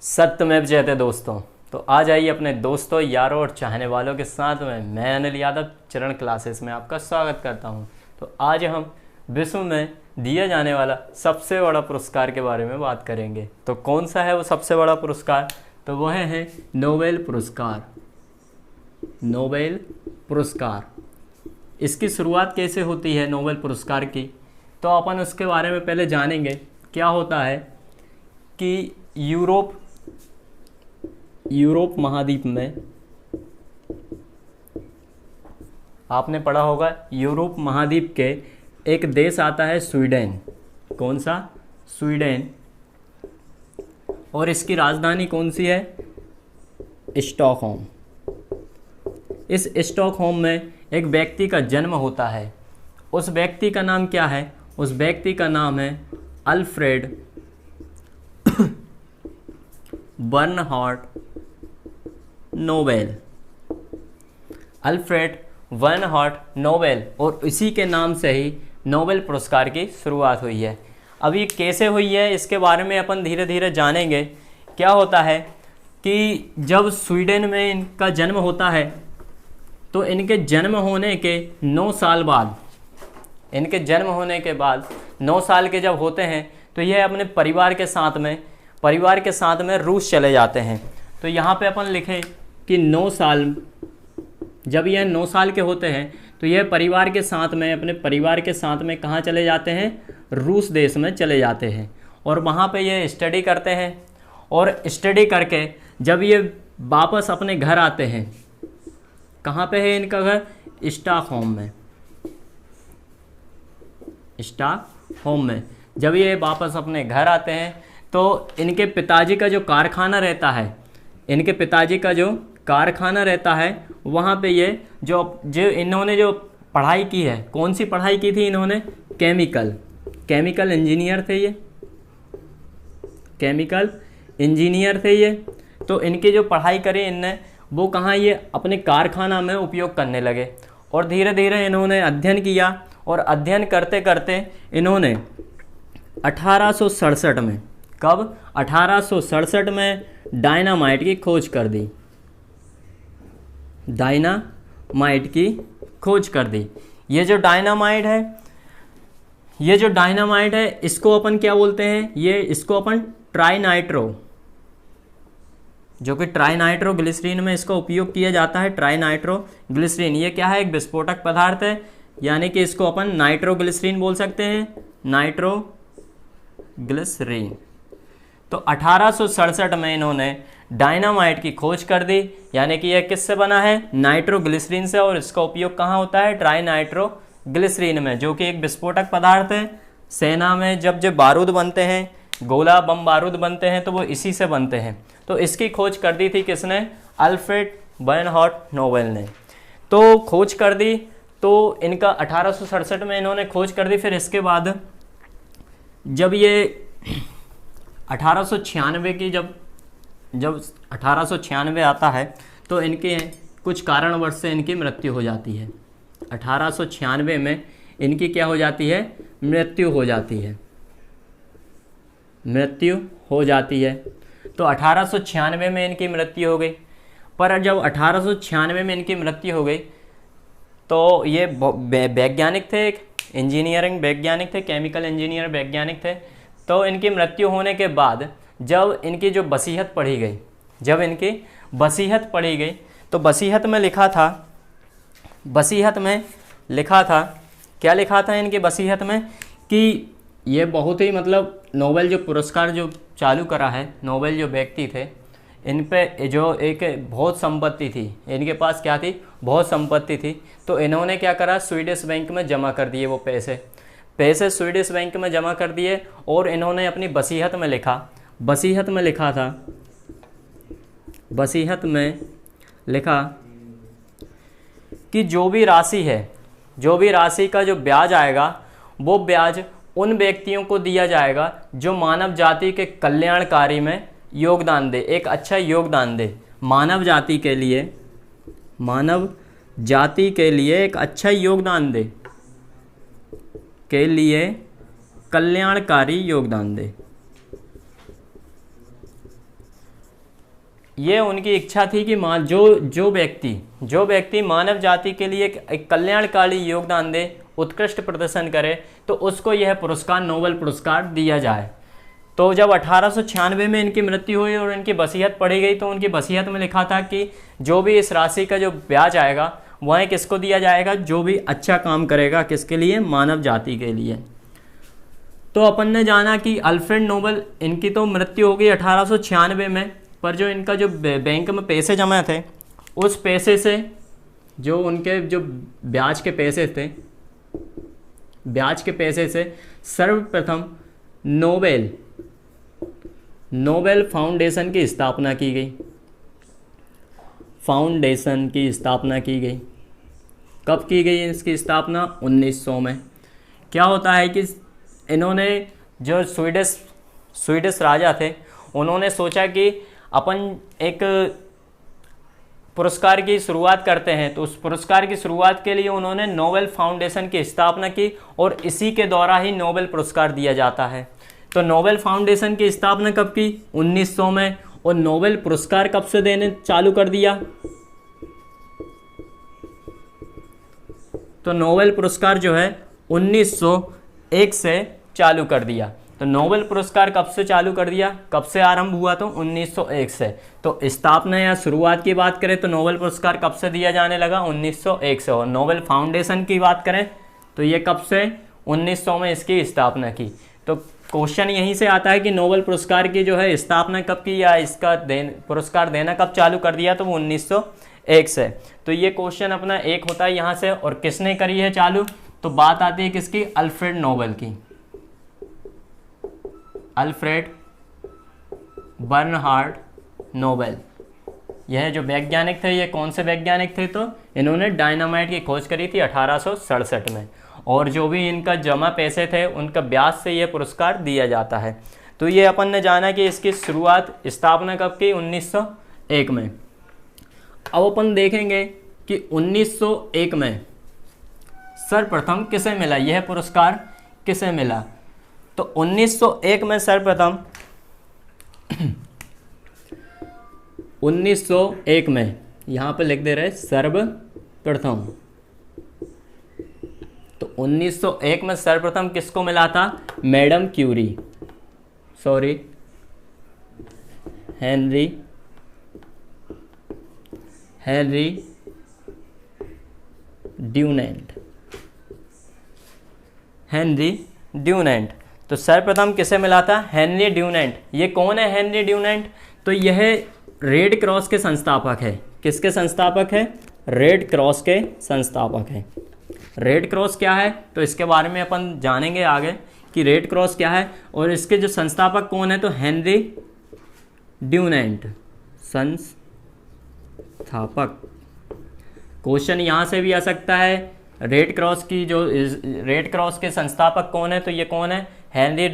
सत्यमेव जयते दोस्तों। तो आज आइए अपने दोस्तों, यारों और चाहने वालों के साथ में मैं अनिल यादव चरण क्लासेस में आपका स्वागत करता हूं। तो आज हम विश्व में दिया जाने वाला सबसे बड़ा पुरस्कार के बारे में बात करेंगे। तो कौन सा है वो सबसे बड़ा पुरस्कार? तो वह है नोबेल पुरस्कार। नोबेल पुरस्कार, इसकी शुरुआत कैसे होती है नोबेल पुरस्कार की? तो अपन उसके बारे में पहले जानेंगे। क्या होता है कि यूरोप महाद्वीप में, आपने पढ़ा होगा, यूरोप महाद्वीप के एक देश आता है स्वीडन। कौन सा? स्वीडन। और इसकी राजधानी कौन सी है? स्टॉकहोम। इस स्टॉकहोम में एक व्यक्ति का जन्म होता है। उस व्यक्ति का नाम क्या है? उस व्यक्ति का नाम है Alfred Bernhard Nobel. Alfred Bernhard Nobel, और इसी के नाम से ही नोबेल पुरस्कार की शुरुआत हुई है। अब ये कैसे हुई है इसके बारे में अपन धीरे धीरे जानेंगे। क्या होता है कि जब स्वीडन में इनका जन्म होता है तो इनके जन्म होने के 9 साल बाद, इनके जन्म होने के बाद 9 साल के जब होते हैं तो ये अपने परिवार के साथ में रूस चले जाते हैं। तो यहाँ पे अपन लिखें कि 9 साल, जब यह 9 साल के होते हैं तो यह परिवार के साथ में, अपने परिवार के साथ में कहाँ चले जाते हैं? रूस देश में चले जाते हैं। और वहाँ पे ये स्टडी करते हैं। और स्टडी करके जब ये वापस अपने घर आते हैं, कहाँ पे है इनका घर? स्टॉकहोम में। स्टॉकहोम में जब ये वापस अपने घर आते हैं तो इनके पिताजी का जो कारखाना रहता है वहाँ पे ये जो इन्होंने जो पढ़ाई की है, कौन सी पढ़ाई की थी इन्होंने? केमिकल इंजीनियर थे ये। केमिकल इंजीनियर थे ये। तो इनकी जो पढ़ाई करी इनने, वो कहाँ? ये अपने कारखाना में उपयोग करने लगे। और धीरे धीरे इन्होंने अध्ययन किया। और अध्ययन करते करते इन्होंने 1867 में, कब? 1867 में डायनामाइट की खोज कर दी। डायनामाइट की खोज कर दी। ये जो डायनामाइट है इसको अपन क्या बोलते हैं? इसको अपन ट्राइनाइट्रो, जो कि ट्राइनाइट्रो ग्लिसरीन में इसका उपयोग किया जाता है। ट्राइनाइट्रो ग्लिसरीन ये क्या है? एक विस्फोटक पदार्थ है, यानी कि इसको अपन नाइट्रोग्लिसरीन बोल सकते हैं। नाइट्रोग्लिसरीन। तो 1867 में इन्होंने डायनामाइट की खोज कर दी, यानी कि यह किससे बना है? नाइट्रोग्लिसरीन से। और इसका उपयोग कहाँ होता है? ट्राइनाइट्रोग्लिसरीन में, जो कि एक विस्फोटक पदार्थ है। सेना में जब बारूद बनते हैं, गोला बम बारूद बनते हैं, तो वो इसी से बनते हैं। तो इसकी खोज कर दी थी किसने? अल्फ्रेड बर्नहार्ड नोबेल ने। तो खोज कर दी, तो इनका 1867 में इन्होंने खोज कर दी। फिर इसके बाद जब ये 1896 की जब 1896 आता है तो इनके कुछ कारणवश से इनकी मृत्यु हो जाती है। 1896 में इनकी क्या हो जाती है? मृत्यु हो जाती है। तो 1896 में इनकी मृत्यु हो गई। पर जब 1896 में इनकी मृत्यु हो गई तो ये वैज्ञानिक थे, एक इंजीनियरिंग वैज्ञानिक थे, केमिकल इंजीनियर वैज्ञानिक थे। तो इनकी मृत्यु होने के बाद जब इनकी जो वसीयत पढ़ी गई, तो वसीयत में लिखा था, क्या लिखा था इनकी वसीयत में? कि ये बहुत ही, मतलब नोबेल जो पुरस्कार जो चालू करा है, नोबेल जो व्यक्ति थे, इन पे जो एक बहुत संपत्ति थी, इनके पास क्या थी? बहुत संपत्ति थी। तो इन्होंने क्या करा? स्वीडिश बैंक में जमा कर दिए वो पैसे स्वीडिश बैंक में जमा कर दिए। और इन्होंने अपनी वसीयत में लिखा कि जो भी राशि का जो ब्याज आएगा, वो ब्याज उन व्यक्तियों को दिया जाएगा जो मानव जाति के कल्याणकारी में योगदान दे, एक अच्छा योगदान दे। मानव जाति के लिए एक अच्छा योगदान दे, के लिए कल्याणकारी योगदान दे। ये उनकी इच्छा थी कि जो व्यक्ति मानव जाति के लिए एक कल्याणकारी योगदान दे, उत्कृष्ट प्रदर्शन करे, तो उसको यह पुरस्कार नोबेल पुरस्कार दिया जाए। तो जब 1896 में इनकी मृत्यु हुई और इनकी वसीयत पढ़ी गई, तो उनकी वसीयत में लिखा था कि जो भी इस राशि का जो ब्याज आएगा वह किसको दिया जाएगा, जो भी अच्छा काम करेगा, किसके लिए, मानव जाति के लिए। तो अपन ने जाना कि अल्फ्रेड नोबेल, इनकी तो मृत्यु हो गई 1896 में, पर जो इनका जो बैंक में पैसे जमा थे, उस पैसे से जो उनके जो ब्याज के पैसे से सर्वप्रथम नोबेल फाउंडेशन की स्थापना की गई। कब की गई इसकी स्थापना? 1900 में। क्या होता है कि इन्होंने जो स्वीडिश राजा थे, उन्होंने सोचा कि अपन एक पुरस्कार की शुरुआत करते हैं, तो उस पुरस्कार की शुरुआत के लिए उन्होंने नोबेल फाउंडेशन की स्थापना की और इसी के द्वारा ही नोबेल पुरस्कार दिया जाता है। तो नोबेल फाउंडेशन की स्थापना कब की? 1900 में। और नोबेल पुरस्कार कब से देने चालू कर दिया? तो नोबेल पुरस्कार जो है 1901 से चालू कर दिया। तो नोबेल पुरस्कार कब से चालू कर दिया, कब से आरंभ हुआ? तो 1901 से। तो स्थापना या शुरुआत की बात करें तो नोबेल पुरस्कार कब से दिया जाने लगा? 1901 से। और नोबेल फाउंडेशन की बात करें तो ये कब से? 1900 में इसकी स्थापना की। तो क्वेश्चन यहीं से आता है कि नोबेल पुरस्कार की जो है स्थापना कब की या इसका पुरस्कार देना कब चालू कर दिया? तो वो 1901 से। तो ये क्वेश्चन अपना एक होता है यहाँ से। और किसने करी है चालू? तो बात आती है किसकी? अल्फ्रेड नोबेल की। अल्फ्रेड बर्नहार्ड नोबेल, यह जो वैज्ञानिक थे, ये कौन से वैज्ञानिक थे? तो इन्होंने डायनामाइट की खोज करी थी 1867 में। और जो भी इनका जमा पैसे थे, उनका ब्याज से यह पुरस्कार दिया जाता है। तो ये अपन ने जाना कि इसकी स्थापना कब की? 1901 में। अब अपन देखेंगे कि 1901 में सर्वप्रथम किसे मिला यह पुरस्कार, किसे मिला? तो 1901 में सर्वप्रथम 1901 में यहाँ पे लिख दे रहे सर्वप्रथम। तो 1901 में सर्वप्रथम किसको मिला था? Madam Curie, Henry Dunant. तो सर्वप्रथम किसे मिला था? Henry Dunant. ये कौन है हेनरी ड्यूनेंट? तो यह रेड क्रॉस के संस्थापक है। किसके संस्थापक है? रेड क्रॉस के संस्थापक है। रेड क्रॉस क्या है तो इसके बारे में अपन जानेंगे आगे कि रेड क्रॉस क्या है। और इसके जो संस्थापक कौन है? तो हेनरी ड्यूनेंट संस्थापक। क्वेश्चन यहाँ से भी आ सकता है, रेड क्रॉस के संस्थापक कौन है? तो ये कौन है? Henry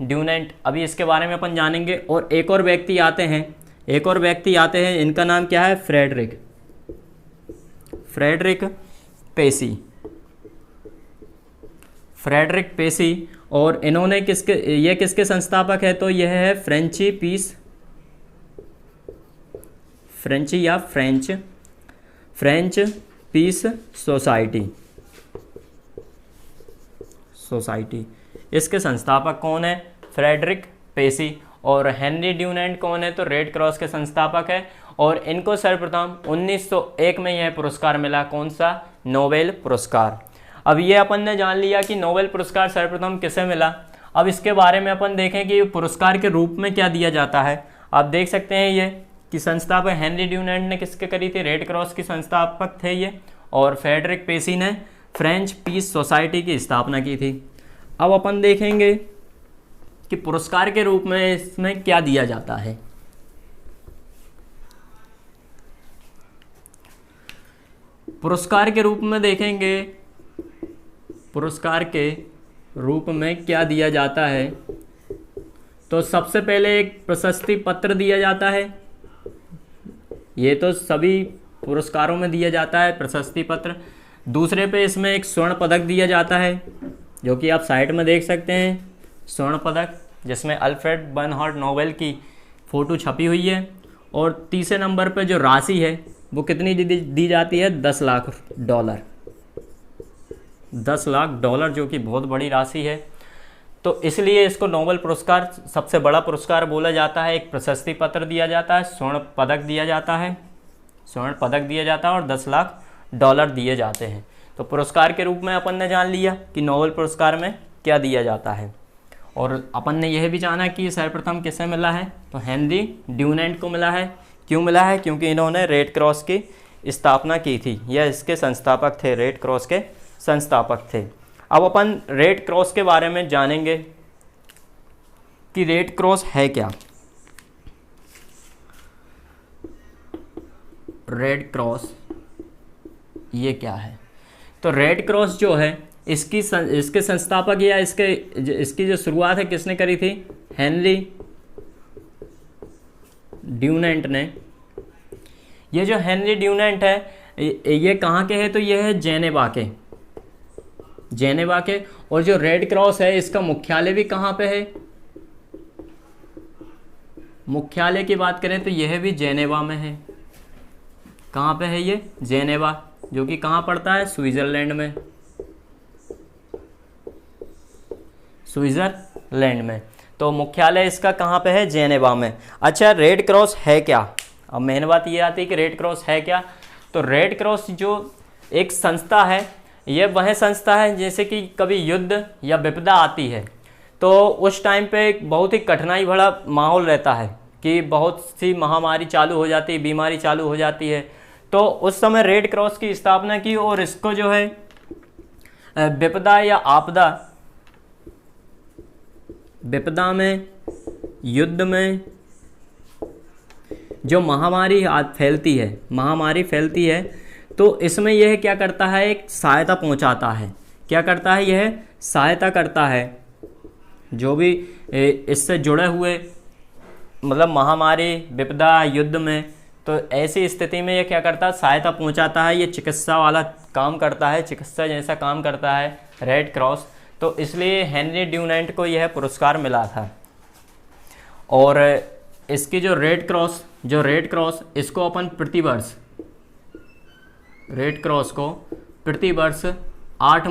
Dunant. अभी इसके बारे में अपन जानेंगे। और एक और व्यक्ति आते हैं, इनका नाम क्या है? फ्रेडरिक पेसी। और इन्होंने किसके संस्थापक है? तो यह है फ्रेंच पीस सोसाइटी। इसके संस्थापक कौन है? फ्रेडरिक पेसी। और हेनरी ड्यूनेंट कौन है? तो रेड क्रॉस के संस्थापक है। और इनको सर्वप्रथम 1901 में यह पुरस्कार मिला। कौन सा? नोबेल पुरस्कार। अब ये अपन ने जान लिया कि नोबेल पुरस्कार सर्वप्रथम किसे मिला। अब इसके बारे में अपन देखें कि पुरस्कार के रूप में क्या दिया जाता है। आप देख सकते हैं ये कि संस्थापक हेनरी ड्यूनेंट ने किसके करी थी? रेड क्रॉस के संस्थापक थे ये। और फ्रेडरिक पेसी ने फ्रेंच पीस सोसाइटी की स्थापना की थी। अब अपन देखेंगे कि पुरस्कार के रूप में इसमें क्या दिया जाता है। पुरस्कार के रूप में देखेंगे, पुरस्कार के रूप में क्या दिया जाता है। तो सबसे पहले एक प्रशस्ति पत्र दिया जाता है। ये तो सभी पुरस्कारों में दिया जाता है प्रशस्ति पत्र। दूसरे पे इसमें एक स्वर्ण पदक दिया जाता है, जो कि आप साइड में देख सकते हैं, स्वर्ण पदक, जिसमें अल्फ्रेड बर्नहार्ड नोबेल की फ़ोटो छपी हुई है। और तीसरे नंबर पे जो राशि है वो कितनी दी जाती है, 10 लाख डॉलर। 10 लाख डॉलर, जो कि बहुत बड़ी राशि है। तो इसलिए इसको नोबेल पुरस्कार सबसे बड़ा पुरस्कार बोला जाता है। एक प्रशस्ति पत्र दिया जाता है, स्वर्ण पदक दिया जाता है, स्वर्ण पदक दिया जाता है और 10 लाख डॉलर दिए जाते हैं। तो पुरस्कार के रूप में अपन ने जान लिया कि नोबेल पुरस्कार में क्या दिया जाता है। और अपन ने यह भी जाना कि सर्वप्रथम किसे मिला है, तो हेनरी ड्यूनेंट को मिला है। क्यों मिला है, क्योंकि इन्होंने रेड क्रॉस की स्थापना की थी, यह इसके संस्थापक थे, रेड क्रॉस के संस्थापक थे। अब अपन रेड क्रॉस के बारे में जानेंगे कि रेड क्रॉस है क्या। रेड क्रॉस ये क्या है, तो रेड क्रॉस जो है इसके संस्थापक या इसकी जो शुरुआत है किसने करी थी, हेनरी ड्यूनेंट ने। ये जो हेनरी ड्यूनेंट है ये कहाँ के है, तो ये है जेनेवा के, जेनेवा के। और जो रेड क्रॉस है इसका मुख्यालय भी कहाँ पे है, मुख्यालय की बात करें तो यह भी जेनेवा में है। कहाँ पे है ये, जेनेवा, जो कि कहाँ पड़ता है, स्विट्जरलैंड में, स्विट्जरलैंड में। तो मुख्यालय इसका कहाँ पे है, जेनेवा में। अच्छा, रेड क्रॉस है क्या, अब मेन बात ये आती है कि रेड क्रॉस है क्या। तो रेड क्रॉस जो एक संस्था है, ये वह संस्था है जैसे कि कभी युद्ध या विपदा आती है तो उस टाइम पे एक बहुत ही कठिनाई भरा माहौल रहता है कि बहुत सी महामारी चालू हो जाती है, बीमारी चालू हो जाती है। तो उस समय रेड क्रॉस की स्थापना की और इसको जो है विपदा या आपदा, विपदा में, युद्ध में जो महामारी फैलती है, महामारी फैलती है, तो इसमें यह क्या करता है, एक सहायता पहुंचाता है। क्या करता है, यह सहायता करता है जो भी इससे जुड़े हुए, मतलब महामारी, विपदा, युद्ध में। तो ऐसी स्थिति में यह क्या करता है, सहायता पहुंचाता है। ये चिकित्सा वाला काम करता है, चिकित्सा जैसा काम करता है रेड क्रॉस। तो इसलिए हेनरी ड्यूनेंट को यह पुरस्कार मिला था। और इसकी जो रेड क्रॉस इसको अपन प्रतिवर्ष, रेड क्रॉस को प्रतिवर्ष 8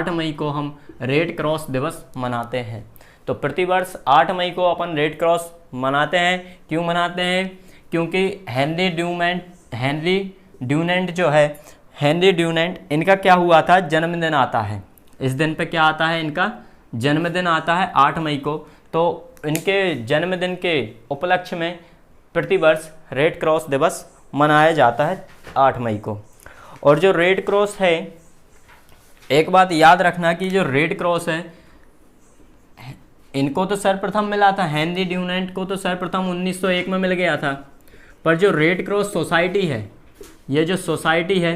मई को हम रेड क्रॉस दिवस मनाते हैं। तो प्रतिवर्ष 8 मई को अपन रेड क्रॉस मनाते हैं। क्यों मनाते हैं, क्योंकि हेनरी ड्यूनेंट जो है, हेनरी ड्यूनेंट, इनका क्या हुआ था, जन्मदिन आता है। इस दिन पे क्या आता है, इनका जन्मदिन आता है 8 मई को। तो इनके जन्मदिन के उपलक्ष्य में प्रतिवर्ष रेड क्रॉस दिवस मनाया जाता है 8 मई को। और जो रेड क्रॉस है, एक बात याद रखना कि जो रेड क्रॉस है, इनको तो सर्वप्रथम मिला था, हेनरी ड्यूनेंट को तो सर्वप्रथम 1901 में मिल गया था। पर जो रेड क्रॉस सोसाइटी है, ये जो सोसाइटी है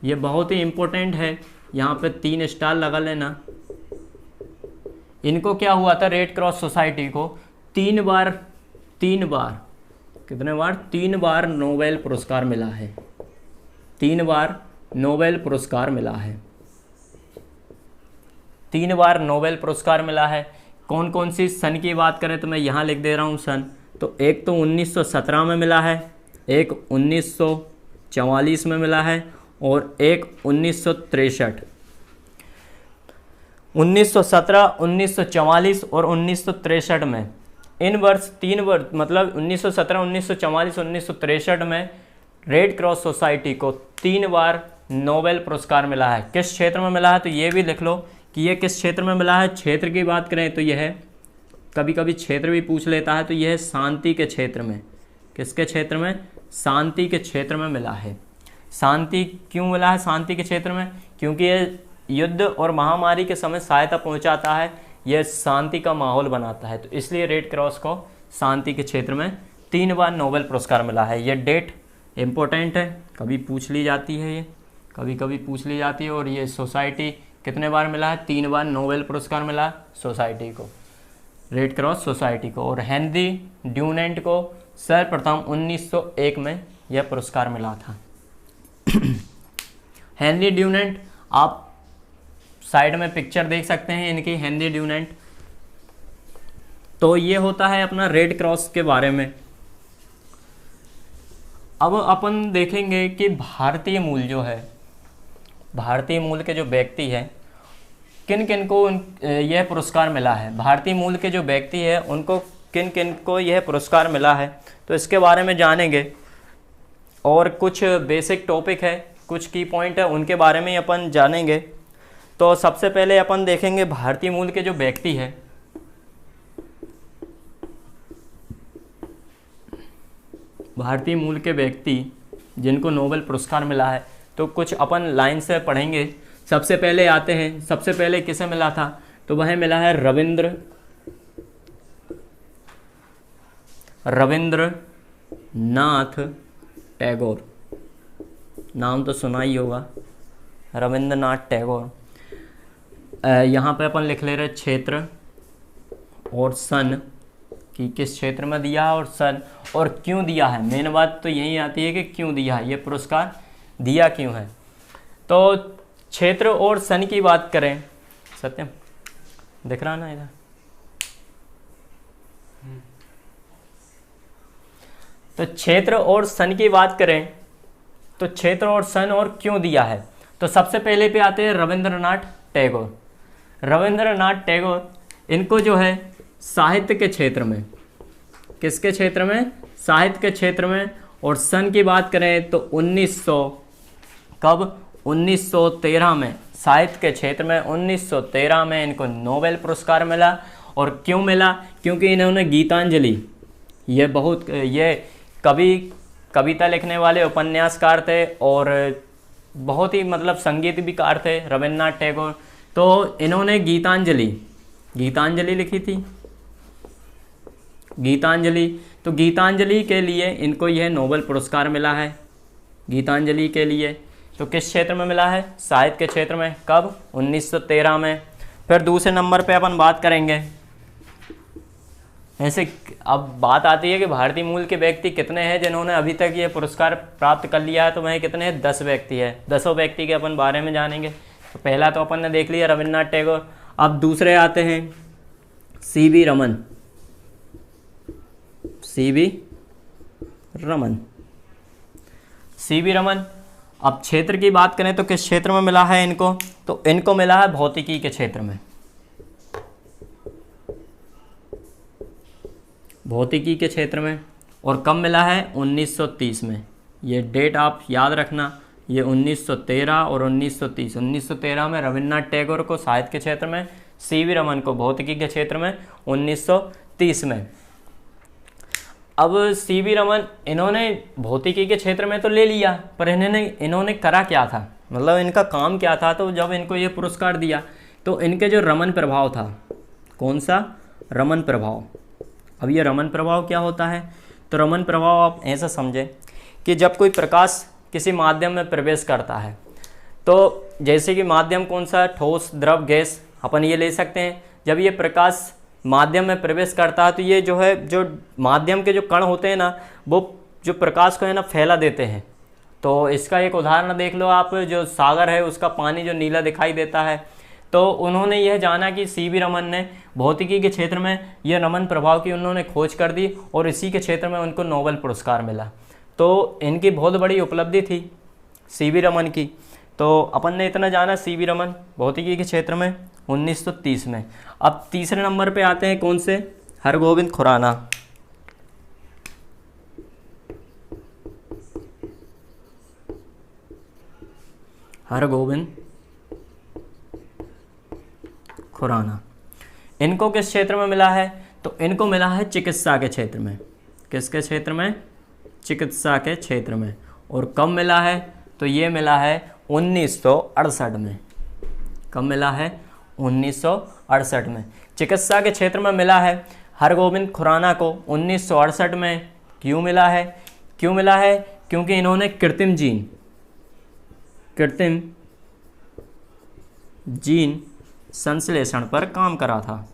ये बहुत ही इम्पोर्टेंट है। यहाँ पे 3 स्टार लगा लेना। इनको क्या हुआ था, रेड क्रॉस सोसाइटी को 3 बार कितने बार, 3 बार नोबेल पुरस्कार मिला है। 3 बार नोबेल पुरस्कार मिला है। 3 बार नोबेल पुरस्कार मिला है। कौन कौन सी सन की बात करें तो मैं यहाँ लिख दे रहा हूँ सन। तो एक तो 1917 में मिला है, एक 1944 में मिला है और एक 1963। 1917, 1944 और 1963 में, इन वर्ष 3 वर्ष, मतलब 1917, 1944, 1963 में रेड क्रॉस सोसाइटी को 3 बार नोबेल पुरस्कार मिला है। किस क्षेत्र में मिला है, तो ये भी लिख लो कि ये किस क्षेत्र में मिला है। क्षेत्र की बात करें तो यह कभी कभी क्षेत्र भी पूछ लेता है, तो यह शांति के क्षेत्र में, किसके क्षेत्र में, शांति के क्षेत्र में मिला है। शांति क्यों मिला है, शांति के क्षेत्र में, क्योंकि ये युद्ध और महामारी के समय सहायता पहुंचाता है, यह शांति का माहौल बनाता है। तो इसलिए रेड क्रॉस को शांति के क्षेत्र में 3 बार नोबेल पुरस्कार मिला है। ये डेट इम्पोर्टेंट है, कभी पूछ ली जाती है, ये कभी कभी पूछ ली जाती है। और ये सोसाइटी कितने बार मिला है, 3 बार नोबेल पुरस्कार मिला सोसाइटी को, रेड क्रॉस सोसाइटी को। और हेनरी ड्यूनेंट को सर्वप्रथम 1901 में यह पुरस्कार मिला था। हेनरी ड्यूनेंट, आप साइड में पिक्चर देख सकते हैं इनकी, हेनरी ड्यूनेंट। तो ये होता है अपना रेड क्रॉस के बारे में। अब अपन देखेंगे कि भारतीय मूल जो है, भारतीय मूल के जो व्यक्ति हैं किन किन को यह पुरस्कार मिला है, भारतीय मूल के जो व्यक्ति है उनको किन किन को यह पुरस्कार मिला है, तो इसके बारे में जानेंगे। और कुछ बेसिक टॉपिक है, कुछ की पॉइंट है, उनके बारे में अपन जानेंगे। तो सबसे पहले अपन देखेंगे भारतीय मूल के जो व्यक्ति है, भारतीय मूल के व्यक्ति जिनको नोबेल पुरस्कार मिला है, तो कुछ अपन लाइन से पढ़ेंगे। सबसे पहले आते हैं, सबसे पहले किसे मिला था, तो वह मिला है रविंद्रनाथ टैगोर। नाम तो सुना ही होगा, रविंद्रनाथ टैगोर। यहाँ पे अपन लिख ले रहे क्षेत्र और सन कि किस क्षेत्र में दिया और सन और क्यों दिया है। मेन बात तो यही आती है कि क्यों दिया है, ये पुरस्कार दिया क्यों है। तो क्षेत्र और सन की बात करें, सत्यम दिख रहा ना इधर, तो क्षेत्र और सन की बात करें तो क्षेत्र और सन और क्यों दिया है, तो सबसे पहले पे आते हैं रविंद्रनाथ टैगोर। रविंद्रनाथ टैगोर इनको जो है साहित्य के क्षेत्र में, किसके क्षेत्र में, साहित्य के क्षेत्र में, और सन की बात करें तो 1913 में, साहित्य के क्षेत्र में 1913 में इनको नोबेल पुरस्कार मिला। और क्यों मिला, क्योंकि इन्होंने गीतांजलि, ये कविता लिखने वाले उपन्यासकार थे और बहुत ही मतलब संगीत भी कार थे रविंद्रनाथ टैगोर। तो इन्होंने गीतांजलि लिखी थी, तो गीतांजलि के लिए इनको यह नोबेल पुरस्कार मिला है, गीतांजलि के लिए। तो किस क्षेत्र में मिला है, साहित्य के क्षेत्र में। कब, 1913 में। फिर दूसरे नंबर पे अपन बात करेंगे, ऐसे अब बात आती है कि भारतीय मूल के व्यक्ति कितने हैं जिन्होंने अभी तक ये पुरस्कार प्राप्त कर लिया है, तो वह कितने हैं, 10 व्यक्ति है। 10 व्यक्ति के अपन बारे में जानेंगे। तो पहला तो अपन ने देख लिया रविंद्रनाथ टैगोर। अब दूसरे आते हैं सीवी रमन। अब क्षेत्र की बात करें तो किस क्षेत्र में मिला है इनको, तो इनको मिला है भौतिकी के क्षेत्र में, भौतिकी के क्षेत्र में। और कब मिला है, 1930 में। ये डेट आप याद रखना, ये 1913 और 1930। 1913 में रविंद्रनाथ टैगोर को साहित्य के क्षेत्र में, सीवी रमन को भौतिकी के क्षेत्र में 1930 में। अब सीवी रमन इन्होंने भौतिकी के क्षेत्र में तो ले लिया, पर इन्होंने करा क्या था, मतलब इनका काम क्या था। तो जब इनको ये पुरस्कार दिया तो इनके जो रमन प्रभाव था, कौन सा, रमन प्रभाव। अब ये रमन प्रभाव क्या होता है, तो रमन प्रभाव आप ऐसा समझें कि जब कोई प्रकाश किसी माध्यम में प्रवेश करता है, तो जैसे कि माध्यम कौन सा, ठोस, द्रव, गैस, अपन ये ले सकते हैं। जब ये प्रकाश माध्यम में प्रवेश करता है तो ये जो है, जो माध्यम के जो कण होते हैं ना, वो जो प्रकाश को है ना फैला देते हैं। तो इसका एक उदाहरण देख लो आप, जो सागर है उसका पानी जो नीला दिखाई देता है। तो उन्होंने यह जाना कि सीवी रमन ने भौतिकी के क्षेत्र में यह रमन प्रभाव की उन्होंने खोज कर दी और इसी के क्षेत्र में उनको नोबेल पुरस्कार मिला। तो इनकी बहुत बड़ी उपलब्धि थी सीवी रमन की। तो अपन ने इतना जाना, सीवी रमन भौतिकी के क्षेत्र में 1930 में। अब तीसरे नंबर पे आते हैं कौन से, हरगोविंद खुराना। हरगोविंद खुराना इनको किस क्षेत्र में मिला है, तो इनको मिला है चिकित्सा के क्षेत्र में। किसके क्षेत्र में, चिकित्सा के क्षेत्र में। और कब मिला है, तो ये मिला है 1968 में। कब मिला है, 1968 में। चिकित्सा के क्षेत्र में मिला है हरगोविंद खुराना को 1968 में। क्यों मिला है, क्योंकि इन्होंने कृत्रिम जीन संश्लेषण पर काम करा था।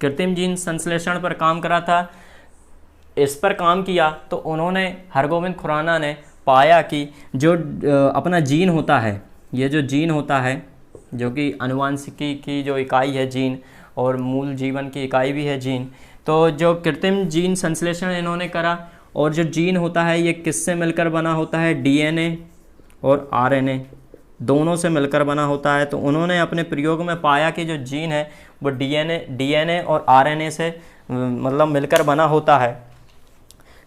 कृत्रिम जीन संश्लेषण पर काम करा था। इस पर काम किया तो उन्होंने, हरगोविंद खुराना ने पाया कि जो अपना जीन होता है, ये जो जीन होता है, जो कि आनुवांशिकी की जो इकाई है जीन, और मूल जीवन की इकाई भी है जीन। तो जो कृत्रिम जीन संश्लेषण इन्होंने करा, और जो जीन होता है ये किससे मिलकर बना होता है, डीएनए और आरएनए दोनों से मिलकर बना होता है। तो उन्होंने अपने प्रयोग में पाया कि जो जीन है वो डीएनए और आरएनए से मतलब मिलकर बना होता है।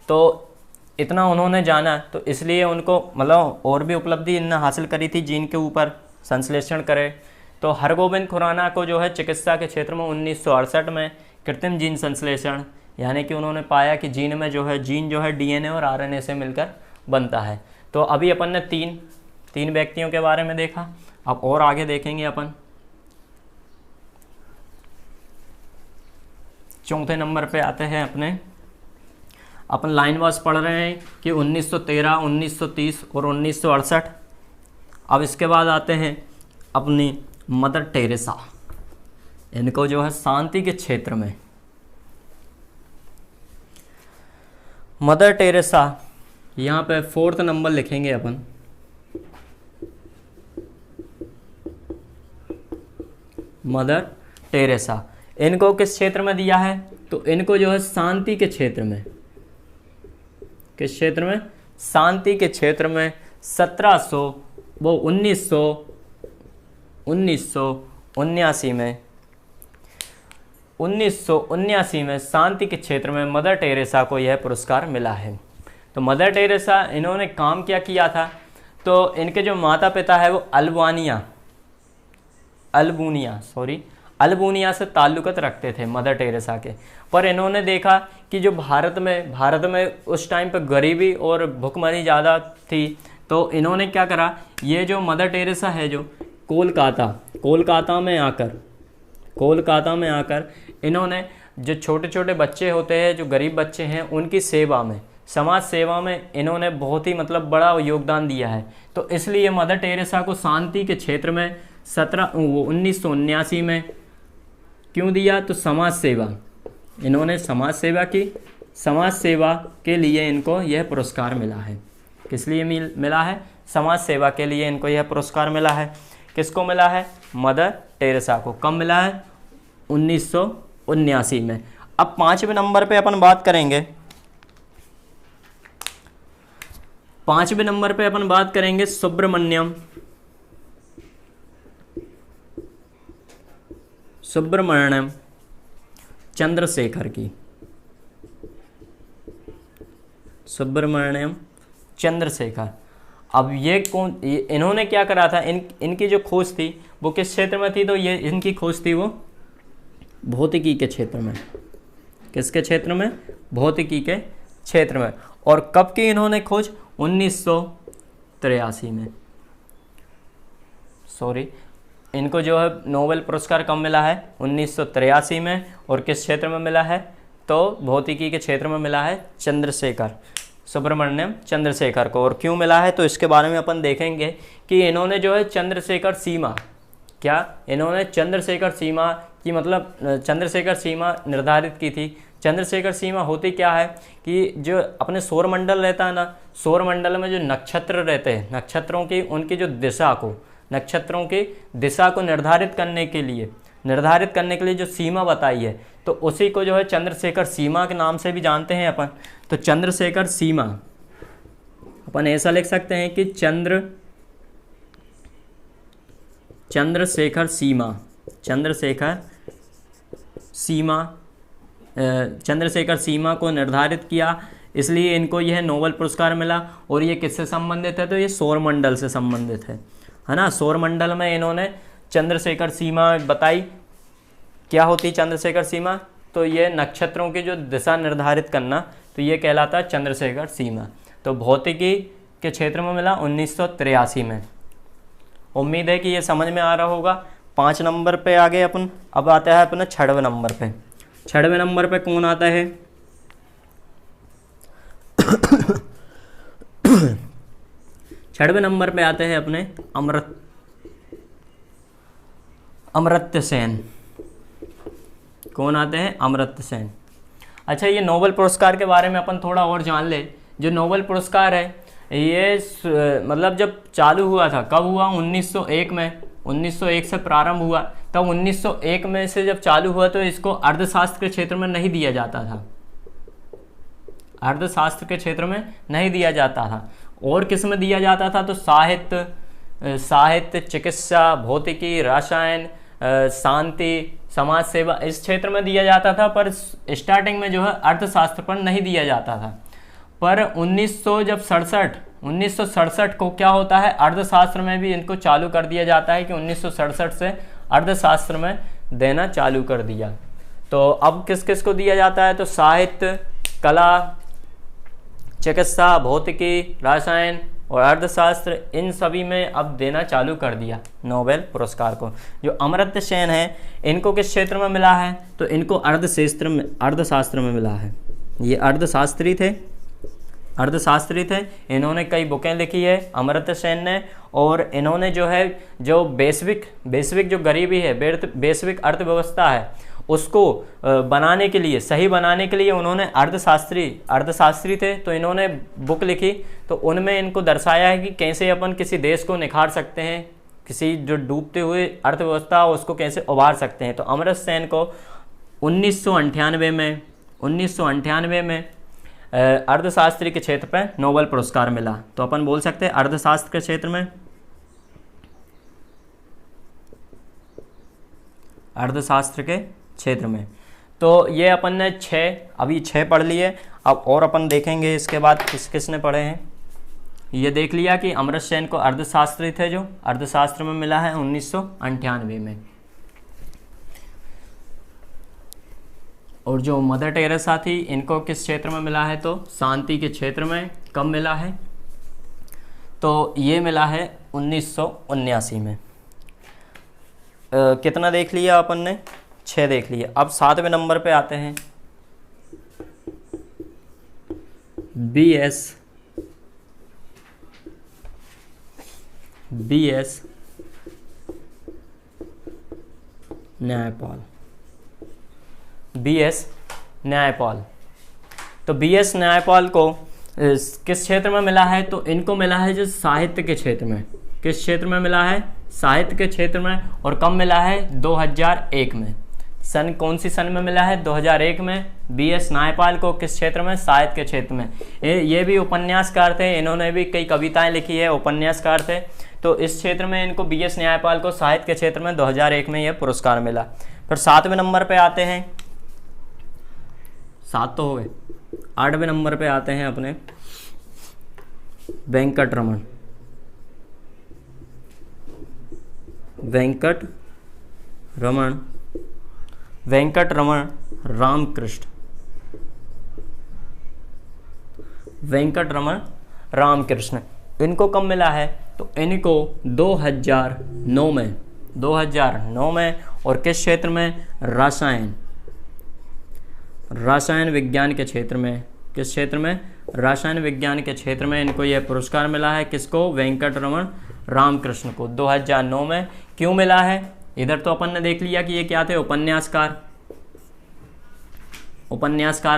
तो इतना उन्होंने जाना, तो इसलिए उनको मतलब और भी उपलब्धि इन्होंने हासिल करी थी जीन के ऊपर संश्लेषण करे। तो हरगोविंद खुराना को जो है चिकित्सा के क्षेत्र में 1968 में कृत्रिम जीन संश्लेषण, यानी कि उन्होंने पाया कि जीन जो है डीएनए और आरएनए से मिलकर बनता है। तो अभी अपन ने तीन व्यक्तियों के बारे में देखा, अब और आगे देखेंगे अपन। चौथे नंबर पे आते हैं अपन लाइन वाइज पढ़ रहे हैं कि 1913, 1930 और 1968। अब इसके बाद आते हैं अपनी मदर टेरेसा, इनको जो है शांति के क्षेत्र में मदर टेरेसा, यहाँ पे 4th नंबर लिखेंगे अपन। मदर टेरेसा इनको किस क्षेत्र में दिया है, तो इनको जो है शांति के क्षेत्र में, किस क्षेत्र में, शांति के क्षेत्र में 1979 में शांति के क्षेत्र में मदर टेरेसा को यह पुरस्कार मिला है। तो मदर टेरेसा इन्होंने काम क्या किया था, तो इनके जो माता पिता है वो अल्बुनिया से ताल्लुक़त रखते थे मदर टेरेसा के। पर इन्होंने देखा कि जो भारत में उस टाइम पर गरीबी और भुखमरी ज़्यादा थी, तो इन्होंने क्या करा, ये जो मदर टेरेसा है जो कोलकाता में आकर इन्होंने जो छोटे छोटे बच्चे होते हैं, जो गरीब बच्चे हैं, उनकी सेवा में, समाज सेवा में इन्होंने बहुत ही मतलब बड़ा योगदान दिया है। तो इसलिए मदर टेरेसा को शांति के क्षेत्र में 1979 में क्यों दिया, तो समाज सेवा, इन्होंने समाज सेवा की, समाज सेवा के लिए इनको यह पुरस्कार मिला है। किस लिए मिला है, समाज सेवा के लिए इनको यह पुरस्कार मिला है। किसको मिला है, मदर टेरेसा को। कब मिला है, 1979 में। अब 5वें नंबर पे अपन बात करेंगे, 5वें नंबर पे अपन बात करेंगे सुब्रमण्यम चंद्रशेखर की। सुब्रमण्यम चंद्रशेखर, अब इन्होंने क्या करा था, इनकी जो खोज थी वो किस क्षेत्र में थी, तो ये इनकी खोज थी वो भौतिकी के क्षेत्र में। किसके क्षेत्र में, भौतिकी के क्षेत्र में। और कब की इन्होंने खोज, 1983 में। इनको जो है नोबेल पुरस्कार कब मिला है, 1983 में। और किस क्षेत्र में मिला है, तो भौतिकी के क्षेत्र में मिला है सुब्रमण्यम चंद्रशेखर को। और क्यों मिला है, तो इसके बारे में अपन देखेंगे कि इन्होंने जो है चंद्रशेखर सीमा निर्धारित की थी। चंद्रशेखर सीमा होती क्या है कि जो अपने सौरमंडल रहता है ना, सौरमंडल में जो नक्षत्र रहते हैं, नक्षत्रों की दिशा को निर्धारित करने के लिए जो सीमा बताई है, तो उसी को जो है चंद्रशेखर सीमा के नाम से भी जानते हैं अपन। तो चंद्रशेखर सीमा अपन ऐसा लिख सकते हैं कि चंद्रशेखर सीमा को निर्धारित किया, इसलिए इनको यह नोबेल पुरस्कार मिला। और ये किससे संबंधित है, तो ये सौरमंडल से संबंधित है ना। सौरमंडल में इन्होंने चंद्रशेखर सीमा बताई। क्या होती चंद्रशेखर सीमा, तो ये नक्षत्रों की जो दिशा निर्धारित करना, तो ये कहलाता है चंद्रशेखर सीमा। तो भौतिकी के क्षेत्र में मिला 1983 में। उम्मीद है कि ये समझ में आ रहा होगा। 5 नंबर पे आ गए अपन। अब आता है अपने 6वें नंबर पे। 6वें नंबर पे कौन आता है, 6वें नंबर पे आते हैं अपने अमर्त्य सेन। कौन आते हैं, अमर्त्य सेन। अच्छा, ये नोबेल पुरस्कार के बारे में अपन थोड़ा और जान ले। जो नोबेल पुरस्कार है ये मतलब जब चालू हुआ था, कब हुआ, 1901 में। 1901 से प्रारंभ हुआ। तब 1901 में से जब चालू हुआ तो इसको अर्थशास्त्र के क्षेत्र में नहीं दिया जाता था, अर्थशास्त्र के क्षेत्र में नहीं दिया जाता था। और किस में दिया जाता था? तो साहित्य, चिकित्सा, भौतिकी, रसायन, शांति, समाज सेवा, इस क्षेत्र में दिया जाता था। पर स्टार्टिंग में जो है अर्थशास्त्र पर नहीं दिया जाता था। पर 1967 को क्या होता है, अर्थशास्त्र में भी इनको चालू कर दिया जाता है कि 1967 से अर्थशास्त्र में देना चालू कर दिया। तो अब किस किस को दिया जाता है? तो साहित्य, कला, चिकित्सा, भौतिकी, रसायन और अर्थशास्त्र, इन सभी में अब देना चालू कर दिया नोबेल पुरस्कार को। जो अमर्त्य सेन है, इनको किस क्षेत्र में मिला है? तो इनको अर्थशास्त्र में मिला है। ये अर्थशास्त्री थे। इन्होंने कई बुकें लिखी है अमर्त्य सेन ने, और इन्होंने जो है जो वैश्विक जो गरीबी है, वैश्विक अर्थव्यवस्था है, उसको बनाने के लिए, सही बनाने के लिए उन्होंने अर्थशास्त्री थे, तो इन्होंने बुक लिखी। तो उनमें इनको दर्शाया है कि कैसे अपन किसी देश को निखार सकते हैं, किसी जो डूबते हुए अर्थव्यवस्था हो उसको कैसे उभार सकते हैं। तो अमर्त्य सेन को 1998 में अर्थशास्त्री के क्षेत्र पर नोबेल पुरस्कार मिला। तो अपन बोल सकते हैं अर्थशास्त्र के क्षेत्र में, अर्थशास्त्र के क्षेत्र में। तो ये अपन ने अभी 6 पढ़ लिए। अब और अपन देखेंगे इसके बाद किसने पढ़े हैं। ये देख लिया कि अमर्त्य सेन को अर्थशास्त्री थे, जो अर्थशास्त्र में मिला है 1998 में। और जो मदर टेरेसा थी, इनको किस क्षेत्र में मिला है? तो शांति के क्षेत्र में। कब मिला है? तो ये मिला है 1979 में। कितना देख लिया अपन ने? 6 देख लिए। अब 7वें नंबर पे आते हैं। BS न्यायपाल। तो BS न्यायपाल को किस क्षेत्र में मिला है? तो इनको मिला है जो साहित्य के क्षेत्र में। किस क्षेत्र में मिला है? साहित्य के क्षेत्र में। और कब मिला है? 2001 में। कौन सी सन में मिला है? 2001 में। BS न्यायपाल को किस क्षेत्र में? साहित्य के क्षेत्र में। ये भी उपन्यासकार थे, इन्होंने भी कई कविताएं लिखी है, उपन्यासकार थे। तो इस क्षेत्र में इनको BS न्यायपाल को साहित्य के क्षेत्र में 2001 में यह पुरस्कार मिला। फिर 7वें नंबर पे आते हैं। 7 तो हो गए। 8वें नंबर पे आते हैं अपने वेंकटरमण रामकृष्ण। इनको कब मिला है? तो इनको 2009 में। और किस क्षेत्र में? रसायन विज्ञान के क्षेत्र में। किस क्षेत्र में? रसायन विज्ञान के क्षेत्र में इनको यह पुरस्कार मिला है। किसको? वेंकटरमण रामकृष्ण को 2009 में। क्यों मिला है? इधर तो अपन ने देख लिया कि ये क्या थे, उपन्यासकार।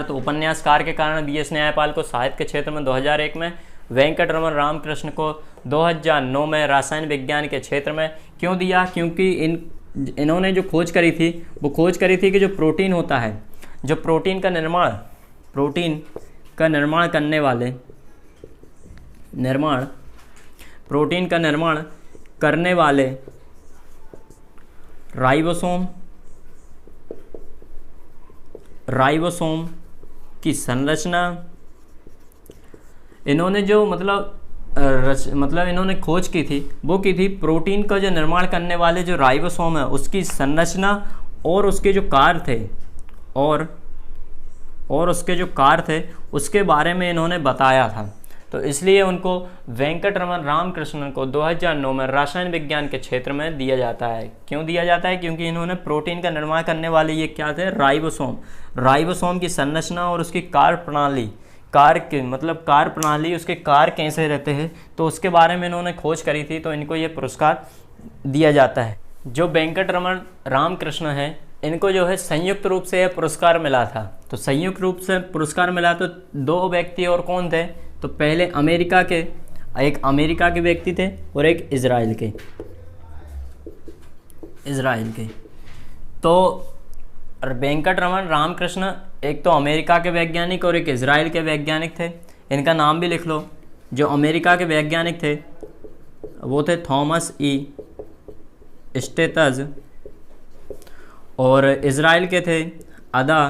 तो उपन्यासकार के कारण BS न्यायपाल को साहित्य के क्षेत्र में 2001 में, वेंकटरमण रामकृष्ण को 2009 में रसायन विज्ञान के क्षेत्र में। क्यों दिया? क्योंकि इन्होंने जो खोज करी थी, वो खोज करी थी कि जो प्रोटीन होता है, जो प्रोटीन का निर्माण करने वाले राइबोसोम की संरचना, इन्होंने जो इन्होंने खोज की थी, वो की थी प्रोटीन का जो निर्माण करने वाले जो राइबोसोम है उसकी संरचना और उसके जो कार्य थे, और उसके जो कार्य थे उसके बारे में इन्होंने बताया था। तो इसलिए उनको वेंकटरमण रामकृष्णन को 2009 में रसायन विज्ञान के क्षेत्र में दिया जाता है। क्यों दिया जाता है? क्योंकि इन्होंने प्रोटीन का निर्माण करने वाले ये क्या थे? राइबोसोम की संरचना और उसकी कार्य प्रणाली, उसके कार्य कैसे रहते हैं, तो उसके बारे में इन्होंने खोज करी थी। तो इनको ये पुरस्कार दिया जाता है। जो वेंकटरमण रामकृष्ण हैं, इनको जो है संयुक्त रूप से यह पुरस्कार मिला था। तो संयुक्त रूप से पुरस्कार मिला तो 2 व्यक्ति और कौन थे? तो पहले एक अमेरिका के व्यक्ति थे और एक इजराइल के। तो वेंकटरमन रामकृष्ण एक तो अमेरिका के वैज्ञानिक और एक इजराइल के वैज्ञानिक थे। इनका नाम भी लिख लो। जो अमेरिका के वैज्ञानिक थे वो थे थॉमस ई स्टेतज, और इजराइल के थे अदा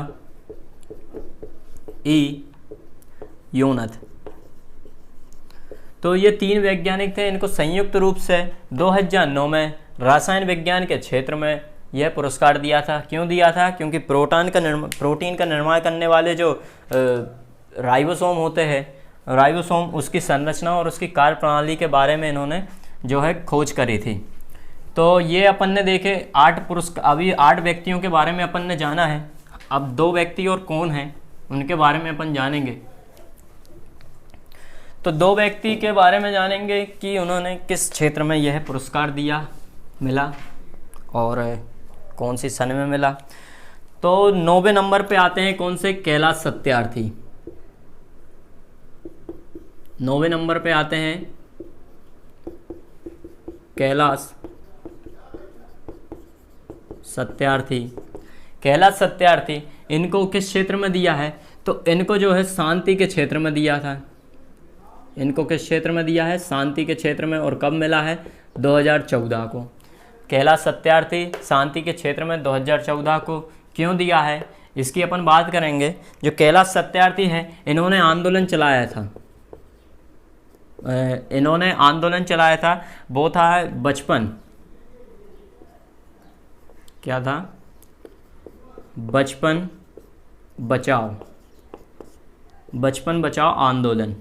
ई योनथ। तो ये 3 वैज्ञानिक थे। इनको संयुक्त रूप से 2009 में रसायन विज्ञान के क्षेत्र में यह पुरस्कार दिया था। क्यों दिया था? क्योंकि प्रोटीन का निर्माण करने वाले जो राइबोसोम होते हैं, राइबोसोम, उसकी संरचना और उसकी कार्यप्रणाली के बारे में इन्होंने जो है खोज करी थी। तो ये अपन ने देखे 8 पुरस्कार। अभी 8 व्यक्तियों के बारे में अपन ने जाना है। अब 2 व्यक्ति और कौन हैं उनके बारे में अपन जानेंगे। तो 2 व्यक्ति के बारे में जानेंगे कि उन्होंने किस क्षेत्र में यह पुरस्कार मिला और कौन सी सन में मिला। तो 9वें नंबर पे आते हैं कौन से? कैलाश सत्यार्थी। 9वें नंबर पे आते हैं कैलाश सत्यार्थी। कैलाश सत्यार्थी, इनको किस क्षेत्र में दिया है? तो इनको जो है शांति के क्षेत्र में दिया था। इनको किस क्षेत्र में दिया है? शांति के क्षेत्र में। और कब मिला है? 2014 को। कैलाश सत्यार्थी शांति के क्षेत्र में 2014 को क्यों दिया है इसकी अपन बात करेंगे। जो कैलाश सत्यार्थी हैं इन्होंने आंदोलन चलाया था। वो था बचपन, क्या था? बचपन बचाओ आंदोलन।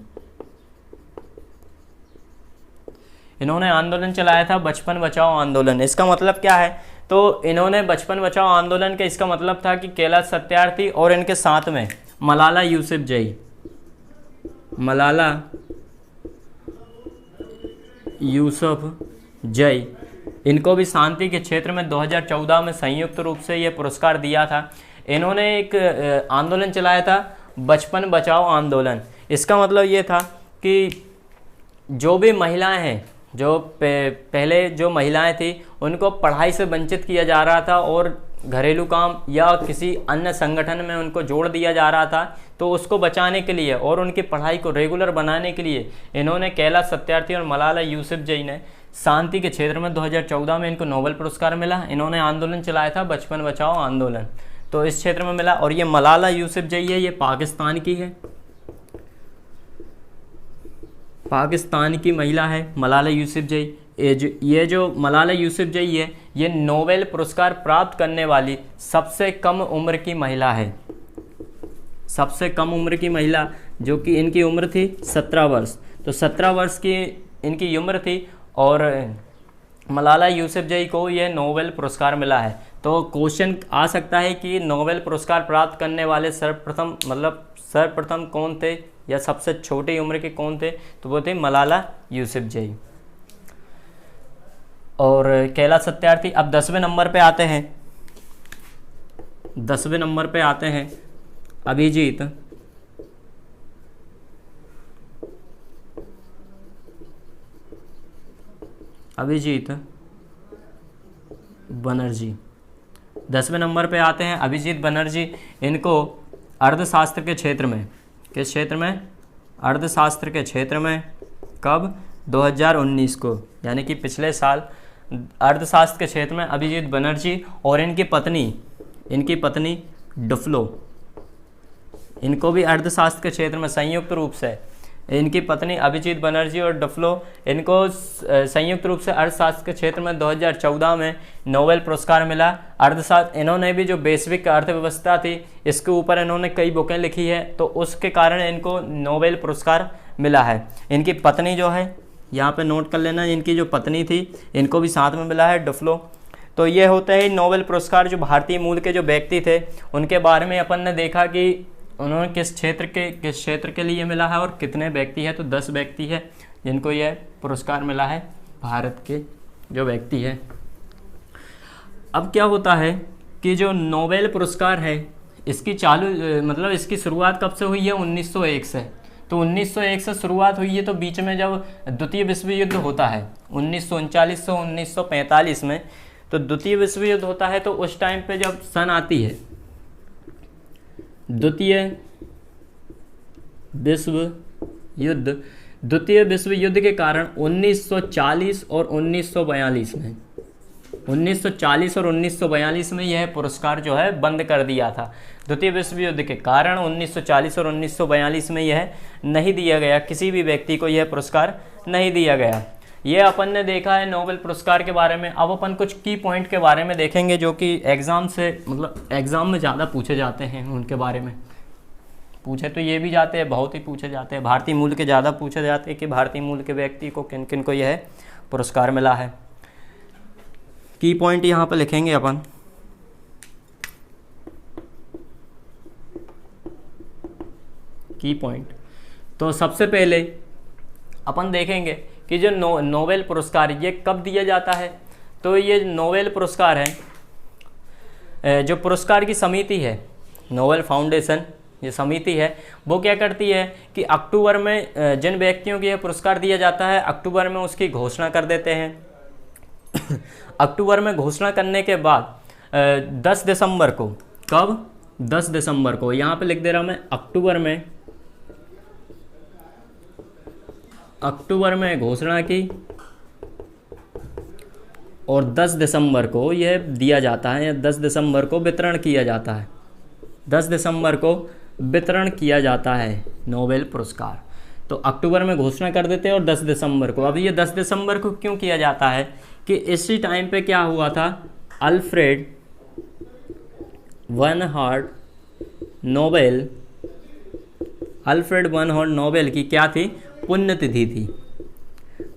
इन्होंने आंदोलन चलाया था, बचपन बचाओ आंदोलन। इसका मतलब क्या है? तो इन्होंने बचपन बचाओ आंदोलन के, इसका मतलब था कि कैलाश सत्यार्थी और इनके साथ में मलाला यूसुफजई, इनको भी शांति के क्षेत्र में 2014 में संयुक्त रूप से ये पुरस्कार दिया था। इन्होंने एक आंदोलन चलाया था, बचपन बचाओ आंदोलन। इसका मतलब ये था कि जो भी महिलाएं हैं, जो पहले जो महिलाएं थी उनको पढ़ाई से वंचित किया जा रहा था और घरेलू काम या किसी अन्य संगठन में उनको जोड़ दिया जा रहा था। तो उसको बचाने के लिए और उनकी पढ़ाई को रेगुलर बनाने के लिए इन्होंने कैलाश सत्यार्थी और मलाला यूसुफजई ने शांति के क्षेत्र में 2014 में इनको नोबेल पुरस्कार मिला। इन्होंने आंदोलन चलाया था, बचपन बचाओ आंदोलन, तो इस क्षेत्र में मिला। और ये मलाला यूसुफजई है, ये पाकिस्तान की है, पाकिस्तान की महिला है मलाला यूसुफजई। ये जो मलाला यूसुफजई है ये नोबेल पुरस्कार प्राप्त करने वाली सबसे कम उम्र की महिला है। सबसे कम उम्र की महिला, जो कि इनकी उम्र थी 17 वर्ष। तो 17 वर्ष की इनकी उम्र थी और मलाला यूसुफजई को ये नोबेल पुरस्कार मिला है। तो क्वेश्चन आ सकता है कि नोबेल पुरस्कार प्राप्त करने वाले सर्वप्रथम कौन थे या सबसे छोटी उम्र के कौन थे? तो वो थे मलाला यूसुफजई और कैलाश सत्यार्थी। अब 10वें नंबर पे आते हैं। 10वें नंबर पे आते हैं अभिजीत बनर्जी। 10वें नंबर पे आते हैं अभिजीत बनर्जी। इनको अर्थशास्त्र के क्षेत्र में, किस क्षेत्र में? अर्थशास्त्र के क्षेत्र में। कब? 2019 को, यानी कि पिछले साल। अर्थशास्त्र के क्षेत्र में अभिजीत बनर्जी और इनकी पत्नी डुफ्लो, इनको भी अर्थशास्त्र के क्षेत्र में संयुक्त रूप से, इनकी पत्नी अभिजीत बनर्जी और डुफ्लो, इनको संयुक्त रूप से अर्थशास्त्र के क्षेत्र में 2014 में नोबेल पुरस्कार मिला। अर्थशास्त्र, इन्होंने भी जो वैश्विक अर्थव्यवस्था थी इसके ऊपर इन्होंने कई बुकें लिखी है, तो उसके कारण इनको नोबेल पुरस्कार मिला है। इनकी पत्नी जो है, यहाँ पे नोट कर लेना, इनकी जो पत्नी थी इनको भी साथ में मिला है, डुफ्लो। तो ये होते हैं नोबेल पुरस्कार। जो भारतीय मूल के जो व्यक्ति थे उनके बारे में अपन ने देखा कि उन्होंने किस क्षेत्र के लिए मिला है और कितने व्यक्ति हैं। तो 10 व्यक्ति है जिनको यह पुरस्कार मिला है, भारत के जो व्यक्ति है। अब क्या होता है कि जो नोबेल पुरस्कार है इसकी इसकी शुरुआत कब से हुई है? 1901 से। तो 1901 से शुरुआत हुई है, तो बीच में जब द्वितीय विश्व युद्ध होता है 1939 से 1945 में, तो द्वितीय विश्व युद्ध होता है तो उस टाइम पे जब सन आती है, द्वितीय विश्व युद्ध के कारण 1940 और 1942 में 1940 और 1942 में यह पुरस्कार जो है बंद कर दिया था। द्वितीय विश्व युद्ध के कारण 1940 और 1942 में यह नहीं दिया गया, किसी भी व्यक्ति को यह पुरस्कार नहीं दिया गया। ये अपन ने देखा है नोबेल पुरस्कार के बारे में। अब अपन कुछ की पॉइंट के बारे में देखेंगे जो कि एग्ज़ाम से मतलब एग्ज़ाम में ज़्यादा पूछे जाते हैं। उनके बारे में पूछे तो ये भी जाते हैं, बहुत ही पूछे जाते हैं। भारतीय मूल के ज़्यादा पूछे जाते हैं कि भारतीय मूल के व्यक्ति को किन किन को यह पुरस्कार मिला है। की पॉइंट यहाँ पर लिखेंगे अपन। की पॉइंट तो सबसे पहले अपन देखेंगे कि जो नोबेल पुरस्कार ये कब दिया जाता है। तो ये नोबेल पुरस्कार है, जो पुरस्कार की समिति है, नोबेल फाउंडेशन ये समिति है, वो क्या करती है कि अक्टूबर में जिन व्यक्तियों को यह पुरस्कार दिया जाता है अक्टूबर में उसकी घोषणा कर देते हैं। अक्टूबर में घोषणा करने के बाद 10 दिसंबर को, कब 10 दिसंबर को, यहाँ पे लिख दे रहा मैं अक्टूबर में घोषणा की और 10 दिसंबर को यह दिया जाता है, या 10 दिसंबर को वितरण किया जाता है। 10 दिसंबर को वितरण किया जाता है नोबेल पुरस्कार। तो अक्टूबर में घोषणा कर देते हैं और 10 दिसंबर को। अब ये 10 दिसंबर को क्यों किया जाता है कि इसी टाइम पे क्या हुआ था, अल्फ्रेड वन हॉर्न नोबेल की क्या थी, पुण्यतिथि थी।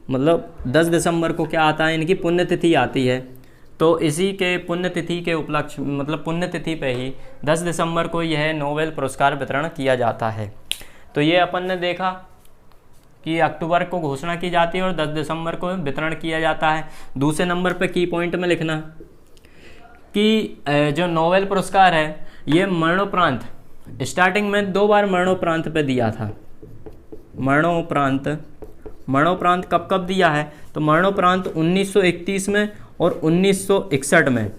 मतलब 10 दिसंबर को क्या आता है, इनकी पुण्यतिथि आती है। तो इसी के पुण्यतिथि के उपलक्ष्य मतलब पुण्यतिथि पे ही 10 दिसंबर को यह नोबेल पुरस्कार वितरण किया जाता है। तो ये अपन ने देखा कि अक्टूबर को घोषणा की जाती है और 10 दिसंबर को वितरण किया जाता है। दूसरे नंबर पे की पॉइंट में लिखना कि जो नोबेल पुरस्कार है ये मरणोपरांत, स्टार्टिंग में 2 बार मरणोपरांत पे दिया था। मरणोपरांत कब कब दिया है, तो मरणोपरांत 1931 में और 1961 में।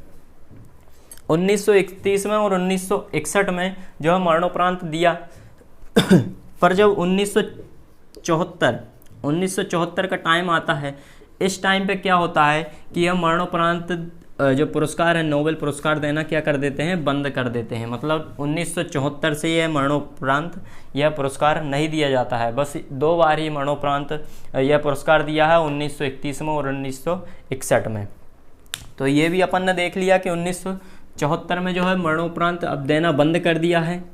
1931 में और 1961 में जो है मरणोपरांत दिया। पर जब 1974 का टाइम आता है, इस टाइम पे क्या होता है कि यह मरणोपरांत जो पुरस्कार है नोबेल पुरस्कार देना क्या कर देते हैं, बंद कर देते हैं। मतलब 1974 से यह मरणोपरांत यह पुरस्कार नहीं दिया जाता है। बस 2 बार ही मरणोपरांत यह पुरस्कार दिया है, 1931 में और 1961 में। तो ये भी अपन ने देख लिया कि 1974 में जो है मरणोपरांत अब देना बंद कर दिया है।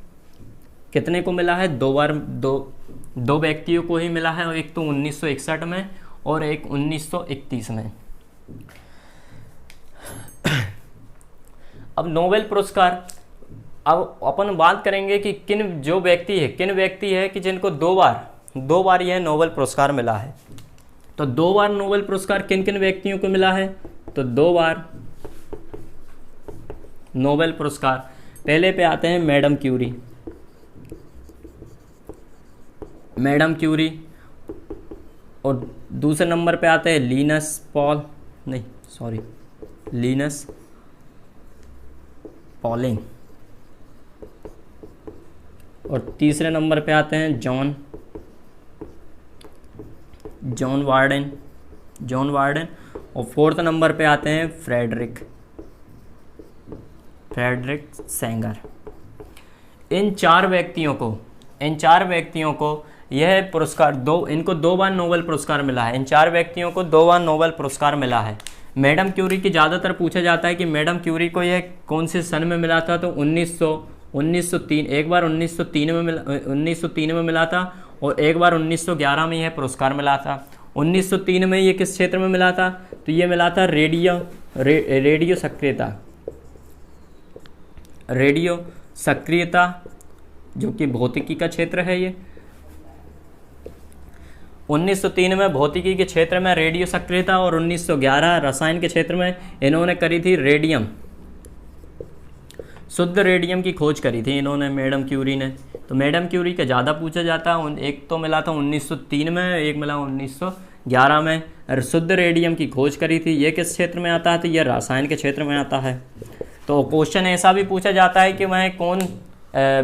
कितने को मिला है, 2 बार, दो व्यक्तियों को ही मिला है, एक तो 1961 में और एक 1931 में। अब नोबेल पुरस्कार, अब अपन बात करेंगे कि किन व्यक्ति है कि जिनको 2 बार यह नोबेल पुरस्कार मिला है। तो 2 बार नोबेल पुरस्कार किन किन व्यक्तियों को मिला है, तो 2 बार नोबेल पुरस्कार। पहले पे आते हैं मैडम क्यूरी और दूसरे नंबर पे आते हैं लिनस पॉलिंग और तीसरे नंबर पे आते हैं जॉन वार्डन और 4th नंबर पे आते हैं फ्रेडरिक सेंगर। इन चार व्यक्तियों को यह पुरस्कार इनको 2 बार नोबेल पुरस्कार मिला है। इन 4 व्यक्तियों को 2 बार नोबेल पुरस्कार मिला है। मैडम क्यूरी की ज़्यादातर पूछा जाता है कि मैडम क्यूरी को यह कौन से सन में मिला था, तो 1903, एक बार 1903 में मिला था और एक बार 1911 में यह पुरस्कार मिला था। 1903 में ये किस क्षेत्र में मिला था, तो ये मिला था रेडियो सक्रियता जो कि भौतिकी का क्षेत्र है। ये 1903 में भौतिकी के क्षेत्र में रेडियो सक्रियता और 1911 रसायन के क्षेत्र में इन्होंने करी थी शुद्ध रेडियम की खोज करी थी इन्होंने, मैडम क्यूरी ने। तो मैडम क्यूरी का ज़्यादा पूछा जाता है। एक तो मिला था 1903 में, एक मिला 11 में शुद्ध रेडियम की खोज करी थी। ये किस क्षेत्र में आता है? तो ये रसायन के क्षेत्र में आता है। तो क्वेश्चन ऐसा भी पूछा जाता है कि वह कौन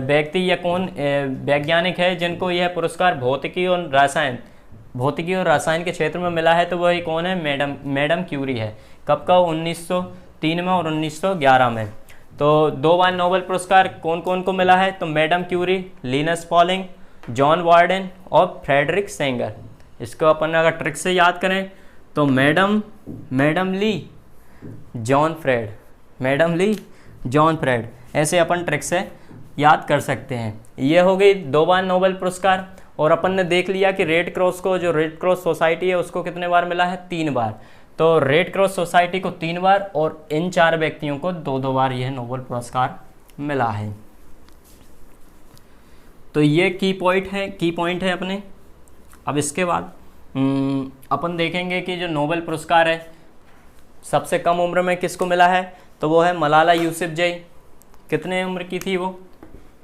व्यक्ति या कौन वैज्ञानिक है जिनको यह पुरस्कार भौतिकी और रसायन के क्षेत्र में मिला है, तो वही कौन है? मैडम क्यूरी है। कब का? 1903 में और 1911 में। तो 2 बार नोबेल पुरस्कार कौन कौन को मिला है? तो Madam Curie, Linus Pauling, John Warden और फ्रेडरिक सेंगर। इसको अपन अगर ट्रिक से याद करें तो मैडम ली, जॉन फ्रेड, ऐसे अपन ट्रिक से याद कर सकते हैं। ये हो गई 2 बार नोबेल पुरस्कार। और अपन ने देख लिया कि रेड क्रॉस सोसाइटी है उसको कितने बार मिला है? 3 बार। तो रेड क्रॉस सोसाइटी को 3 बार और इन 4 व्यक्तियों को 2-2 बार यह नोबेल पुरस्कार मिला है। तो ये की पॉइंट है अपने। अब इसके बाद अपन देखेंगे कि जो नोबेल पुरस्कार है सबसे कम उम्र में किसको मिला है? तो वो है मलाला यूसुफजई। कितने उम्र की थी वो?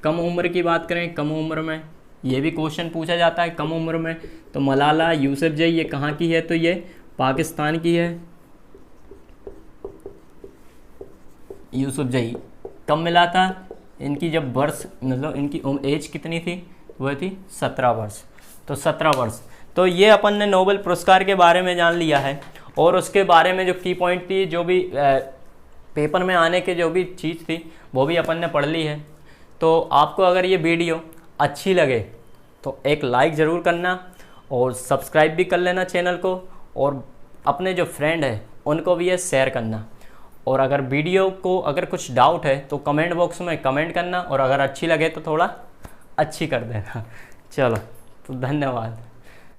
कम उम्र की बात करें, कम उम्र में, ये भी क्वेश्चन पूछा जाता है कम उम्र में। तो मलाला यूसुफजई ये कहाँ की है? तो ये पाकिस्तान की है। यूसुफजई कब मिला था? इनकी जब वर्ष मतलब इनकी एज कितनी थी? वह थी 17 वर्ष। तो 17 वर्ष। तो ये अपन ने नोबेल पुरस्कार के बारे में जान लिया है। और उसके बारे में जो की पॉइंट थी, जो भी पेपर में आने के जो भी चीज़ थी वो भी अपन ने पढ़ ली है। तो आपको अगर ये वीडियो अच्छी लगे तो एक लाइक ज़रूर करना और सब्सक्राइब भी कर लेना चैनल को, और अपने जो फ्रेंड है उनको भी ये शेयर करना। और अगर वीडियो को अगर कुछ डाउट है तो कमेंट बॉक्स में कमेंट करना, और अगर अच्छी लगे तो थोड़ा अच्छी कर देना। चलो, तो धन्यवाद।